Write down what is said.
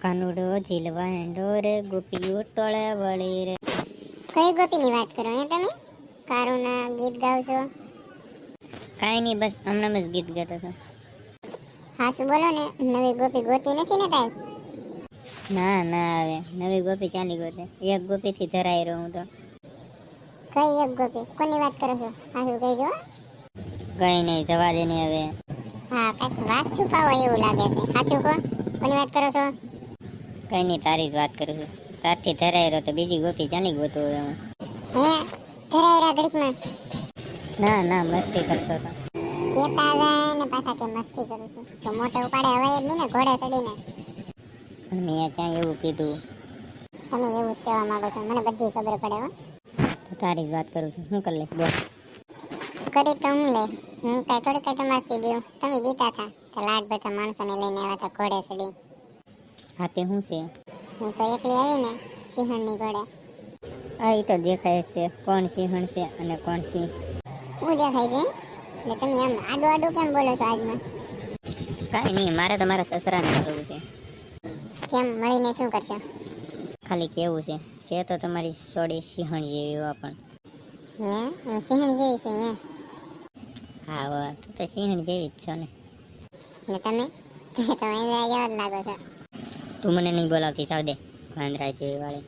કાનુડો ઝીલવા હેંડોરે ગોપીઓ ટોળે વળી રે. કઈ ગોપીની વાત કરો હે તમે? કારુના ગીત ગાવ છો? કાંઈ નહીં, બસ હમણાં જ ગીત ગાતો હતો. હા શું બોલો ને, નવી ગોપી ગોતી નથી ને કાંઈ? ના ના, આવે નવી ગોપી ચાલી ગોતે. એક ગોપીથી ધરાઈ રહ્યો હું તો. કઈ એક ગોપી? કોની વાત કરો છો? હા શું કહેજો. કઈ નહીં, જવા દે ને હવે. હા કાંઈક વાત છુપાવો એવું લાગે છે. સાચું કહો, કોની વાત કરો છો? કઈ નહીં, તારી જ વાત કરું છું. તારથી ધરાઈ રહ્યો તો બીજી ગોપી ચાલી ગોતું હવે હું. હે ધરાયરા ઘડીકમાં? ના ના, મસ્તી કરતો હતો. કેતા જાય ને પાછા કે મસ્તી કરું છું. તો મોટે ઉપાડે હવાય જ નહીં ને ઘોડે ચડીને. પણ મેં ત્યાં એવું કીધું. તમે એવું જ કહેવા માંગો છો, મને બધી ખબર પડે હો. તો તારી જ વાત કરું છું, શું કરી લઈશ બોલ. કરી તો હું લે, હું કાંઈ થોડી કાંઈ તમારથી બીઉં. તમે બીતા હતા કે લાડ બધા માણસોને લઈને આવ્યા હતા ઘોડે ચડી. હા તે શું છે? હું તો એકલી આવી ને સિંહણની ઘોડે. આ એ તો દેખાય છે કોણ સિંહણ છે અને કોણ સિંહ. હું દેખાય છે એટલે તમે આમ આડું આડું કેમ બોલો છો આજમાં? કાંઈ નહીં, મારે તો મારા સસરાને કરવું છે. કેમ મળીને શું કરશો? ખાલી કેવું છે તો તમારી સોડી સિંહણ જેવી એવા પણ. હે હું સિંહણ જેવી છું હે? હા વાહ, તું તો સિંહણ જેવી જ છો ને. એટલે તમે તમે એના જેવા જ લાગો છો. તું મને નહીં બોલાવતી, જાવ દે વાંદરા જેવી વાળી.